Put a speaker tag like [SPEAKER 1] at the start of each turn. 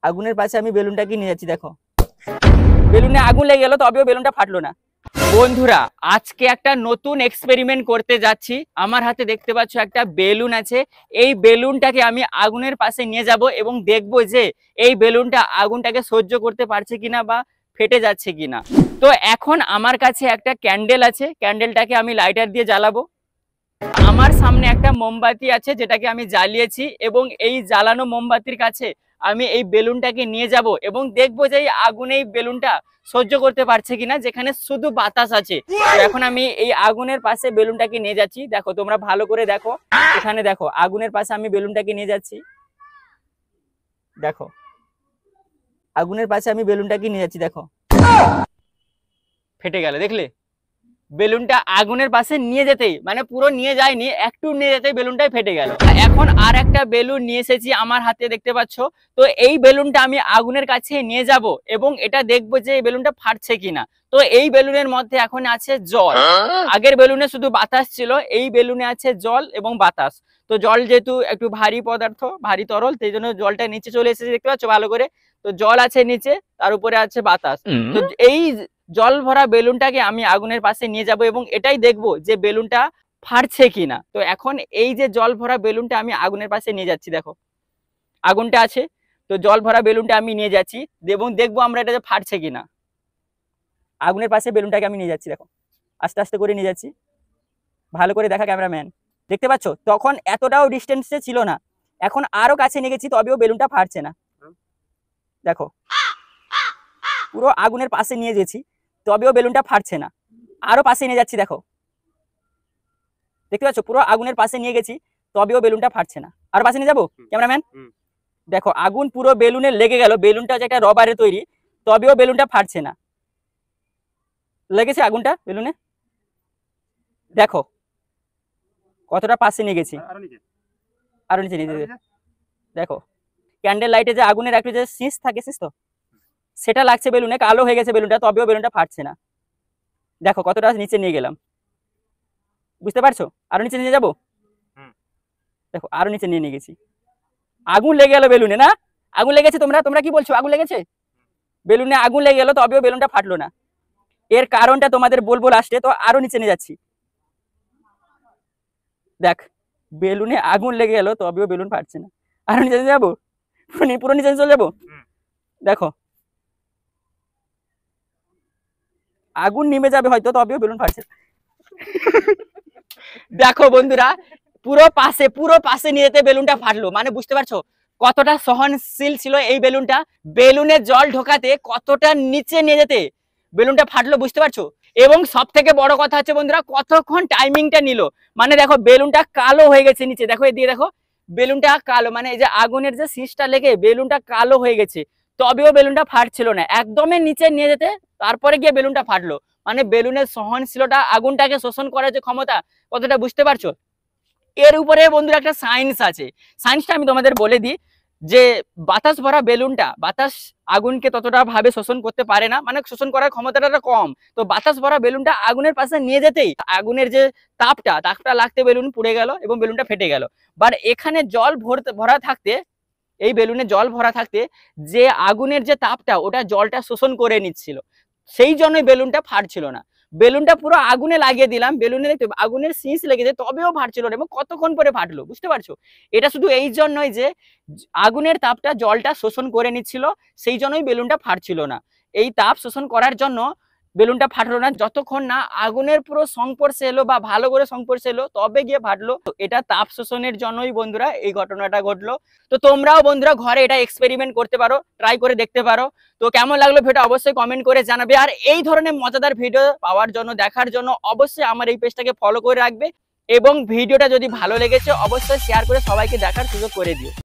[SPEAKER 1] আগুনের পাশে আমি বেলুনটাকে নিয়ে যাচ্ছি, দেখো বেলুনে আগুন লেগে গেল তবেও বেলুনটা ফাটলো না। বন্ধুরা আজকে একটা নতুন এক্সপেরিমেন্ট করতে যাচ্ছি। আমার হাতে দেখতে পাচ্ছ একটা বেলুন আছে। এই বেলুনটাকে আমি আগুনের পাশে নিয়ে যাব এবং দেখব যে এই বেলুনটা আগুনটাকে সহ্য করতে পারছে কিনা বা ফেটে যাচ্ছে কিনা। তো এখন আমার কাছে একটা ক্যান্ডেল আছে, ক্যান্ডেলটাকে আমি লাইটার দিয়ে জ্বালাবো। আমার সামনে একটা মোমবাতি আছে যেটাকে আমি জ্বালিয়েছি এবং এই জ্বালানো মোমবাতির কাছে আমি এই বেলুনটাকে নিয়ে যাব এবং দেখবো যে এই আগুনে এই বেলুনটা সহ্য করতে পারছে কিনা, যেখানে শুধু বাতাস আছে। তো এখন আমি এই আগুনের পাশে বেলুনটাকে নিয়ে যাচ্ছি, দেখো তোমরা ভালো করে দেখো, এখানে দেখো আগুনের পাশে আমি বেলুনটাকে নিয়ে যাচ্ছি, দেখো আগুনের পাশে আমি বেলুনটাকে নিয়ে যাচ্ছি, দেখো ফেটে গেল। দেখলে বেলুনটা আগুনের পাশে নিয়ে যেতেই, মানে পুরো নিয়ে যায়নি, একটু নিয়ে যেতেই বেলুনটাই ফেটে গেল। এখন আর একটা বেলুন নিয়ে এসেছি আমার হাতে, দেখতে পাচ্ছ। তো এই বেলুনটা আমি আগুনের কাছে নিয়ে যাব এবং এটা দেখবো যে এই বেলুনটা ফাটছে কিনা। তো এই বেলুনের মধ্যে এখন আছে জল, আগের বেলুনে শুধু বাতাস ছিল, এই বেলুনে আছে জল এবং বাতাস। তো জল যেহেতু একটু ভারী পদার্থ, ভারী তরল, সেই জন্য জলটা নিচে চলে এসেছে, দেখতে পাচ্ছ ভালো করে। তো জল আছে নিচে, তার উপরে আছে বাতাস। তো এই জল ভরা বেলুনটাকে আমি আগুনের পাশে নিয়ে যাব এবং এটাই দেখবো যে বেলুনটা ফাটছে কিনা। তো এখন এই যে জল ভরা বেলুনটা আমি আগুনের পাশে নিয়ে যাচ্ছি, দেখো আগুনটা আছে, তো জল ভরা বেলুনটা আমি নিয়ে যাচ্ছি এবং দেখবো আমরা এটা যে ফাটছে কিনা। আগুনের পাশে বেলুনটাকে আমি নিয়ে যাচ্ছি, দেখো আস্তে আস্তে করে নিয়ে যাচ্ছি, ভালো করে দেখা ক্যামেরাম্যান, দেখতে পাচ্ছ তখন এতটাও ডিস্টেন্সে ছিল না, এখন আরো কাছে নিয়ে গেছি তবেও বেলুনটা ফাটছে না। দেখো পুরো আগুনের পাশে নিয়ে গেছি তবেও বেলুনটা ফাটছে না, আরো পাশে নিয়ে যাচ্ছি, দেখো দেখতে পাচ্ছ পুরো আগুনের পাশে নিয়ে গেছি তবেও বেলুনটা ফাটছে না। আরো পাশে নিয়ে যাবো ক্যামেরাম্যান, দেখো আগুন পুরো বেলুনে লেগে গেল, বেলুনটা যে একটা রবারের তৈরি, তবেও বেলুনটা ফাটছে না। লেগেছে আগুনটা বেলুনে, দেখো কতটা পাশে নিয়ে গেছি, আরো নিচে নিয়ে দেখো ক্যান্ডেল লাইটে যে আগুনের একটু যে শীষ থাকে, শীষ তো সেটা লাগছে বেলুনে, কালো হয়ে গেছে বেলুনটা, তবেও বেলুনটা ফাটছে না। দেখো কতটা নিচে নিয়ে গেলাম, বুঝতে পারছো? আরো নিচে নিয়ে যাবো, দেখো আরো নিচে নিয়ে গেছি, আগুন লেগে গেল বেলুনে, না আগুন লেগেছে? তোমরা তোমরা কি বলছো, আগুন লেগেছে? বেলুনে আগুন লেগে গেল তবেও বেলুনটা ফাটলো না। এর কারণটা তোমাদের বলবো লাস্টে। তো আরো নিচে নিয়ে যাচ্ছি, দেখ বেলুনে আগুন লেগে গেল তবেও বেলুন ফাটছে না। আরো নিচে নিয়ে যাবো, পুরো নিচে চলে যাবো, দেখো আগুন নিমে যাবে হয়তো তবেও বেলুন ফাটছে। দেখো বন্ধুরা পুরো পাশে নিয়ে যেতে বেলুনটা ফাটলো, মানে বুঝতে পারছো কতটা সহনশীল ছিল এই বেলুনটা। বেলুনে জল ঢোকাতে কতটা নিচে নিয়ে যেতে বেলুনটা ফাটলো, বুঝতে পারছো? এবং সব থেকে বড় কথা হচ্ছে বন্ধুরা কতক্ষণ টাইমিংটা নিল, মানে দেখো বেলুনটা কালো হয়ে গেছে নিচে, দেখো এদিকে দেখো বেলুনটা কালো, মানে এই যে আগুনের যে শীষটা লেগে বেলুনটা কালো হয়ে গেছে, তবেও বেলুনটা ফাটছিল না। একদমই নিচে নিয়ে যেতে তারপরে গিয়ে বেলুনটা ফাটলো, মানে বেলুনের সহনশীলতা, আগুনটাকে শোষণ করার যে ক্ষমতা কতটা, বুঝতে পারছো? এর উপরে বন্ধুরা একটা সায়েন্স আছে, সায়েন্সটা আমি তোমাদের বলে দিই। যে বাতাস ভরা বেলুনটা, বাতাস আগুনকে ততটা ভাবে শোষণ করতে পারে না, মানে শোষণ করার ক্ষমতাটা কম। তো বাতাস ভরা বেলুনটা আগুনের পাশে নিয়ে যেতেই আগুনের যে তাপটা লাগতে বেলুন পুড়ে গেল এবং বেলুনটা ফেটে গেল। বাট এখানে জল ভরা থাকতে, এই বেলুনে জল ভরা থাকতে যে আগুনের যে তাপটা ওটা জলটা শোষণ করে নিচ্ছিল, সেই জন্যই বেলুনটা ফাটছিল না। বেলুনটা পুরো আগুনে লাগিয়ে দিলাম, বেলুনে দেখতে আগুনের শীষ লেগেছে তবেও ফাটছিল না, এবং কতক্ষণ পরে ফাটলো, বুঝতে পারছো? এটা শুধু এই জন্যই যে আগুনের তাপটা জলটা শোষণ করে নিচ্ছিল, সেই জন্যই বেলুনটা ফাটছিল না। এই তাপ শোষণ করার জন্য বেলুনটা ফাটলো না, যতক্ষণ না আগুনের পুরো সংস্পর্শে এলো বা ভালো করে সংস্পর্শে এলো তবে গিয়ে ফাটলো। এটা তাপ শোষণের জন্যই বন্ধুরা এই ঘটনাটা ঘটলো। তো তোমরাও বন্ধুরা ঘরে এটা এক্সপেরিমেন্ট করতে পারো, ট্রাই করে দেখতে পারো। তো কেমন লাগলো ভিডিও অবশ্যই কমেন্ট করে জানাবে, আর এই ধরনের মজাদার ভিডিও পাওয়ার জন্য, দেখার জন্য অবশ্যই আমার এই পেজটাকে ফলো করে রাখবে, এবং ভিডিওটা যদি ভালো লেগেছে অবশ্যই শেয়ার করে সবাইকে দেখার সুযোগ করে দিও।